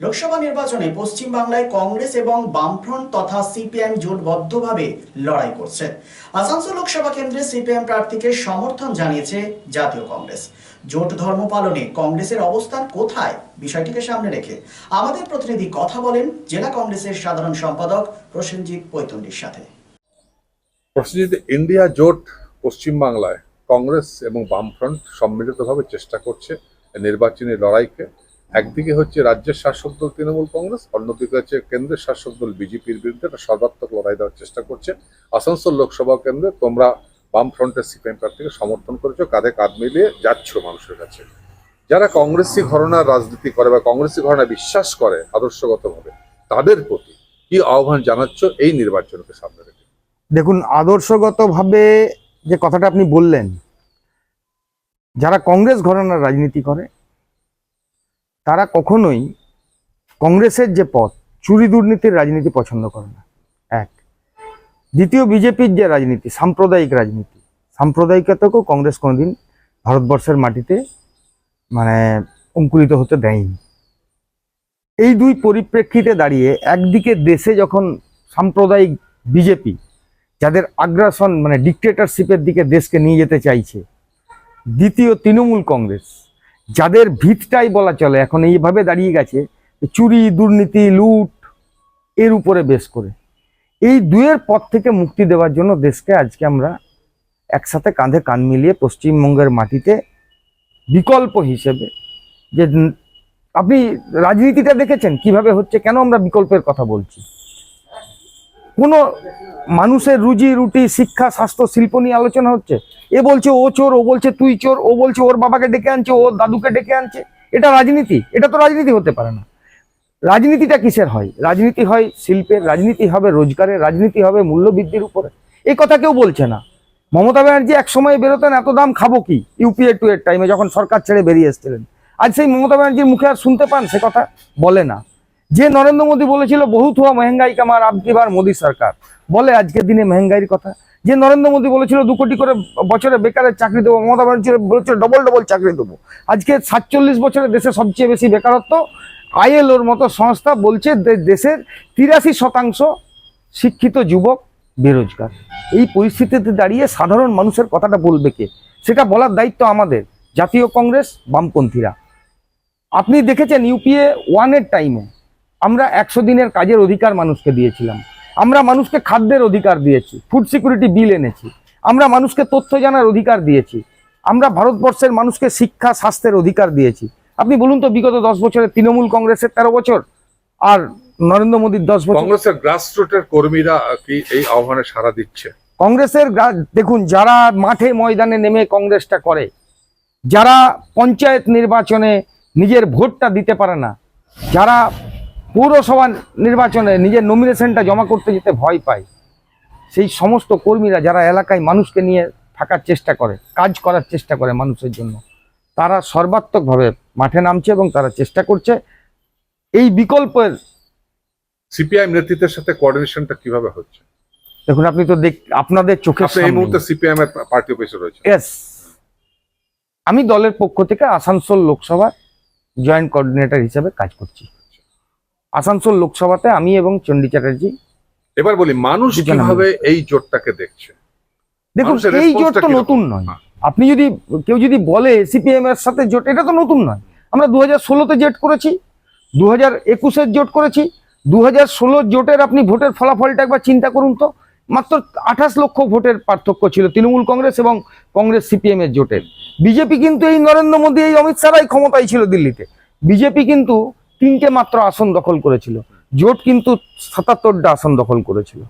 লোকসভা নির্বাচনে পশ্চিম বাংলায় কংগ্রেস এবং বামফ্রন্ট তথা সিপিএম জোটবদ্ধভাবে লড়াই করছে। আসানসোল লোকসভা কেন্দ্রে সিপিএম প্রার্থীকে সমর্থন জানিয়েছে জাতীয় কংগ্রেস। জোট ধর্ম পালনে কংগ্রেসের অবস্থান কোথায়, বিষয়টিকে সামনে রেখে আমাদের প্রতিনিধি কথা বলেন জেলা কংগ্রেসের সাধারণ সম্পাদক প্রসেনজিৎ পৈতন্ডির সাথে। প্রসেনজিৎ, ইন্ডিয়া জোট পশ্চিমবাংলায় কংগ্রেস এবং বামফ্রন্ট সম্মিলিতভাবে চেষ্টা করছে নির্বাচনী লড়াইকে। একদিকে হচ্ছে রাজ্যের শাসক দল তৃণমূল কংগ্রেস, অন্যদিকে হচ্ছে কেন্দ্রের শাসক দল বিজেপির বিরুদ্ধে একটা সর্বাত্মক লড়াই দেওয়ার চেষ্টা করছে। আসানসোল লোকসভা কেন্দ্রে তোমরা বামফ্রন্টের সিপিএম প্রার্থীকে সমর্থন করেছো, কাঁধে কাঁধ মিলিয়ে যাচ্ছ মানুষের কাছে। যারা কংগ্রেসী ঘরানার রাজনীতি করে বা কংগ্রেসী ঘরানা বিশ্বাস করে আদর্শগতভাবে, তাদের প্রতি কি আহ্বান জানাচ্ছ এই নির্বাচনকে সামনে রেখে? দেখুন, আদর্শগতভাবে যে কথাটা আপনি বললেন, যারা কংগ্রেস ঘরানার রাজনীতি করে তারা কখনোই কংগ্রেসের যে পথ, চুরি দুর্নীতির রাজনীতি পছন্দ করে না। এক। দ্বিতীয়, বিজেপির যে রাজনীতি, সাম্প্রদায়িক রাজনীতি, সাম্প্রদায়িকতাকেও কংগ্রেস কোনোদিন ভারতবর্ষের মাটিতে অঙ্কুরিত হতে দেয়নি। এই দুই পরিপ্রেক্ষিতে দাঁড়িয়ে একদিকে দেশে যখন সাম্প্রদায়িক বিজেপি যাদের আগ্রাসন ডিক্টেটরশিপের দিকে দেশকে নিয়ে যেতে চাইছে, দ্বিতীয় তৃণমূল কংগ্রেস যাদের ভিতটাই বলা চলে এখন এইভাবে দাঁড়িয়ে গেছে চুরি দুর্নীতি লুট এর উপরে বেশ করে, এই দুয়ের পথ থেকে মুক্তি দেওয়ার জন্য দেশকে আজকে আমরা একসাথে কাঁধে কাঁধ মিলিয়ে পশ্চিমবঙ্গের মাটিতে বিকল্প হিসেবে, যে আপনি রাজনীতিটা দেখেছেন কিভাবে হচ্ছে, কেন আমরা বিকল্পের কথা বলছি? কোনো মানুষের রুজি রুটি শিক্ষা স্বাস্থ্য শিল্প নিয়ে আলোচনা হচ্ছে। এ বলছে ও চোর, ও বলছে তুই চোর, ও বলছে ওর বাবাকে ডেকে আনছে, ওর দাদুকে ডেকে আনছে। এটা রাজনীতি? এটা তো রাজনীতি হতে পারে না। রাজনীতিটা কিসের হয়? রাজনীতি হয় শিল্পের, রাজনীতি হবে রোজগারের, রাজনীতি হবে মূল্যবৃদ্ধির উপরে। এই কথা কেউ বলছে না। মমতা ব্যানার্জি এক সময় বেরোতেন এত দাম খাবো কি, ইউপিএ 2 এর টাইমে যখন সরকার ছেড়ে বেরিয়ে এসেছিলেন। আজ সেই মমতা ব্যানার্জির মুখে আর শুনতে পান সে কথা? বলে না। যে নরেন্দ্র মোদী বলেছিল বহুত হুয়া মহেঙ্গাই কামার আব কি বার মোদী সরকার, বলে আজকের দিনে মহেঙ্গাইয়ের কথা। যে নরেন্দ্র মোদী বলেছিল 2 কোটি করে বছরে বেকারের চাকরি দেবো, মমতা ব্যানার্জি বলেছিল ডবল ডবল চাকরি দেবো। আজকে 47 বছরে দেশে সবচেয়ে বেশি বেকারত্ব। আইএলওর মতো সংস্থা বলছে দেশের 83% শিক্ষিত যুবক বেরোজগার। এই পরিস্থিতিতে দাঁড়িয়ে সাধারণ মানুষের কথাটা বলবে কে? সেটা বলার দায়িত্ব আমাদের, জাতীয় কংগ্রেস বামপন্থীরা। আপনি দেখেছেন ইউপিএ 1 এর টাইমে আমরা 100 দিনের কাজের অধিকার মানুষকে দিয়েছিলাম, আমরা মানুষকে খাদ্যের অধিকার দিয়েছি, ফুড সিকিউরিটি বিল এনেছি, আমরা মানুষকে তথ্য জানার অধিকার দিয়েছি, আমরা ভারতবর্ষের মানুষকে শিক্ষা স্বাস্থ্যের অধিকার দিয়েছি। আপনি বলুন তো, বিগত 10 বছরে তৃণমূল কংগ্রেসের 13 বছর আর নরেন্দ্র মোদীর 10 বছর। কংগ্রেসের গ্রাসরুটের কর্মীরা কি এই আহ্বানে সাড়া দিচ্ছে? কংগ্রেসের দেখুন, যারা মাঠে ময়দানে নেমে কংগ্রেসটা করে, যারা পঞ্চায়েত নির্বাচনে নিজের ভোটটা দিতে পারে না, যারা পৌরসভা নির্বাচনে নিজের নমিনেশনটা জমা করতে যেতে ভয় পায়, সেই সমস্ত কর্মীরা যারা এলাকায় মানুষকে নিয়ে থাকার চেষ্টা করে, কাজ করার চেষ্টা করে মানুষের জন্য, তারা সর্বাত্মকভাবে মাঠে নামছে এবং তারা চেষ্টা করছে এই বিকল্পের। সিপিআইএম নেতৃত্বের সাথে কোঅর্ডিনেশনটা কিভাবে হচ্ছে? দেখুন, আপনি তো আপনাদের চোখে এই মুহূর্তে সিপিআইএম এর পার্টি অফিসে রয়েছে। ইয়েস, আমি দলের পক্ষ থেকে আসানসোল লোকসভা জয়েন্ট কোঅর্ডিনেটর হিসেবে কাজ করছি। আসানসোল লোকসভাতে আমি এবং চণ্ডী চ্যাটার্জি। এবার বলি, মানুষ কিভাবে এই জোটটাকে দেখছে? দেখুন, এই জোট তো নতুন নয়। আপনি কেউ যদি বলে সিপিএম এর সাথে জোট, এটা তো নতুন নয়। আমরা 2016-তে জোট করেছি, 2021-এর জোট করেছি। 2016 জোটের আপনি ভোটের ফলাফলটা একবার চিন্তা করুন তো, মাত্র 28 লক্ষ ভোটের পার্থক্য ছিল তৃণমূল কংগ্রেস এবং কংগ্রেস সিপিএম এর জোটের। বিজেপি কিন্তু এই নরেন্দ্র মোদী এই অমিত শাহরাই ক্ষমতায় ছিল দিল্লিতে, বিজেপি কিন্তু 3টে মাত্র আসন দখল করেছিল, জোট কিন্তু 77টা আসন দখল করেছিল।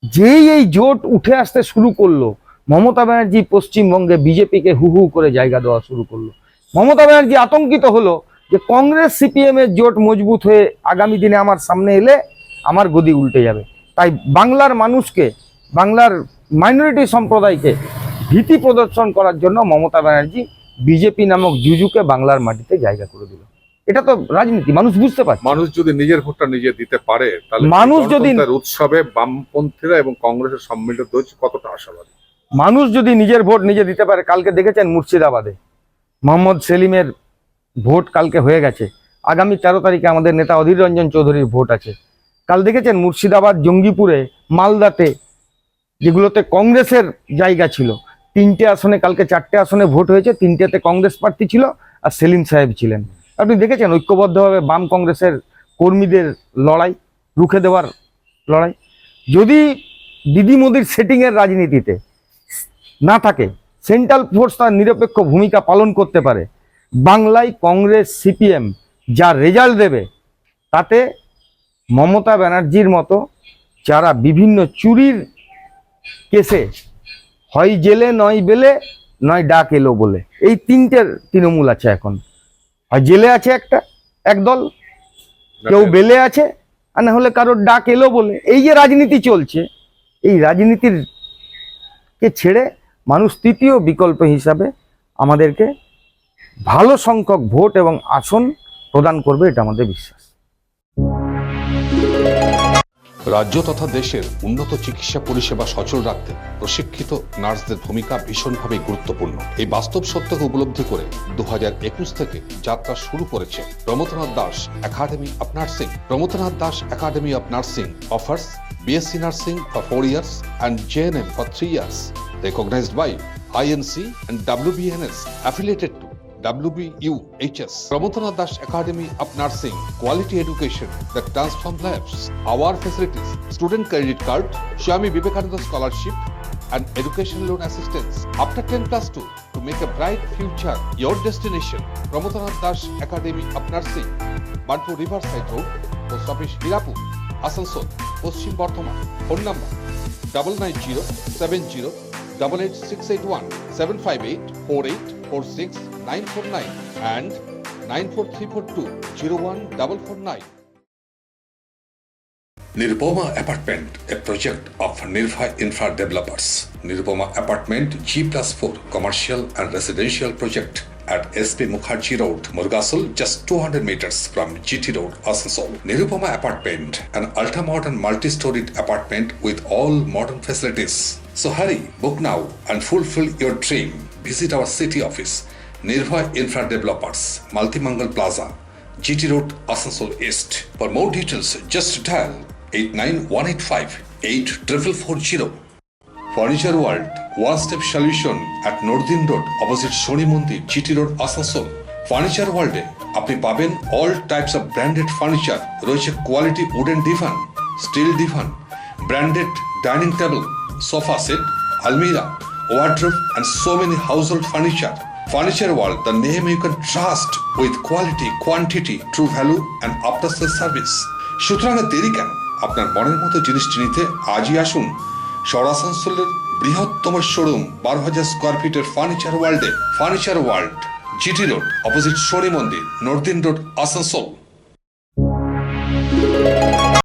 যেই এই জোট উঠে আসতে শুরু করলো, মমতা ব্যানার্জি পশ্চিমবঙ্গে বিজেপিকে হু হু করে জায়গা দেওয়া শুরু করলো। মমতা ব্যানার্জি আতঙ্কিত হলো যে কংগ্রেস সিপিএম এর জোট মজবুত হয়ে আগামী দিনে আমার সামনে এলে আমার গদি উল্টে যাবে। তাই বাংলার মানুষকে, বাংলার মাইনরিটি সম্প্রদায়কে ভীতি প্রদর্শন করার জন্য মমতা ব্যানার্জি বিজেপি নামক জুজুকে বাংলার মাটিতে জায়গা করে দিল। এটা তো রাজনীতি, মানুষ বুঝতে পারছে। মানুষ যদি নিজের ভোটটা নিজে দিতে পারে, তাহলে মানুষ যদি উৎসবে বামপন্থীরা এবং কংগ্রেসের সম্মিলিত হচ্ছে কতটা আশাবাদী? মানুষ যদি নিজের ভোট নিজে দিতে পারে, কালকে দেখেছেন মুর্শিদাবাদে মোহাম্মদ সেলিমের ভোট কালকে হয়ে গেছে, আগামী 13 তারিখে আমাদের নেতা অধীর রঞ্জন চৌধুরীর ভোট আছে। কাল দেখেছেন মুর্শিদাবাদ, জঙ্গিপুরে, মালদাতে, যেগুলোতে কংগ্রেসের জায়গা ছিল, 3টে আসনে, কালকে 4টে আসনে ভোট হয়েছে, 3টেতে কংগ্রেস প্রার্থী ছিল আর সেলিম সাহেব ছিলেন। আপনি দেখেছেন ঐক্যবদ্ধভাবে বাম কংগ্রেসের কর্মীদের লড়াই, রুখে দেওয়ার লড়াই। যদি দিদি মোদির সেটিংয়ের রাজনীতিতে না থাকে, সেন্ট্রাল ফোর্স তার নিরপেক্ষ ভূমিকা পালন করতে পারে, বাংলায় কংগ্রেস সিপিএম যা রেজাল্ট দেবে, তাতে মমতা ব্যানার্জির মতো যারা বিভিন্ন চুরির কেসে হয় জেলে, নয় বেলে, নয় ডাক এলো বলে, এই 3টের তৃণমূল আছে এখন। হয় জেলে আছে একদল, কেউ বেলে আছে, আর না হলে কারোর ডাক এলো বলে। এই যে রাজনীতি চলছে, এই রাজনীতির কে ছেড়ে মানুষ তৃতীয় বিকল্প হিসাবে আমাদেরকে ভালো সংখ্যক ভোট এবং আসন প্রদান করবে, এটা আমাদের বিশ্বাস। রাজ্য তথা দেশের উন্নত চিকিৎসা পরিষেবা সচল রাখতে প্রশিক্ষিত নার্সদের ভূমিকা ভীষণভাবে গুরুত্বপূর্ণ। এই বাস্তব সত্যকে উপলব্ধি করে 2021 থেকে যাত্রা শুরু করেছে Pramathanath Das academy of nursing. Pramathanath Das academy of nursing offers BSc Nursing for 4 years and JNM for 3 years, recognized by INC and WBNS, affiliated to WBUHS. Pramotanath Das Academy of Nursing, quality education that transforms lives. Our facilities: student credit card, Swami Vivekananda scholarship, and education loan assistance. After 10+2, to make a bright future your destination. Pramotanath Das Academy of Nursing, Banpur Riverside Road, Post Office Hirapur, Asansol, Paschim Bardhaman. Phone number 9907088681, 7584846 949 and 94342 Nirupoma Apartment, a project of Nirbhay Infra Developers. Nirupoma Apartment G+4 commercial and residential project at SP Mukherjee Road, Murgasol, just 200 meters from GT Road, Asansol. Nirupoma Apartment, an ultra-modern multi-storied apartment with all modern facilities. So hurry, book now and fulfill your dream. Visit our city office, Nirbhay Infra Developers, Multimangal Plaza, GT Road, Asansol East. For more details, just dial 89185 8440. Furniture World, one-step solution at Nordin Road, opposite Shoni Mandir, GT Road, Asansol. Furniture World এ আপনি পাবেন all types of branded furniture, রয়েছে quality wooden divan, steel divan, branded dining table, sofa set, almirah, wardrobe and so many household furniture. Furniture World, the name you can trust with quality, quantity, true value and after sales service. সুতরাং দেরি কেন? আপনার মনের মতো জিনিসটি নিতে আজই আসুন আসানসোলের বৃহত্তম শোরুম 12,000 স্কয়ার ফিটের ফার্নিচার ওয়ার্ল্ডে। Furniture World, GT Road, opposite Shani Mandir, নর্দিন রোড, আসানসোল।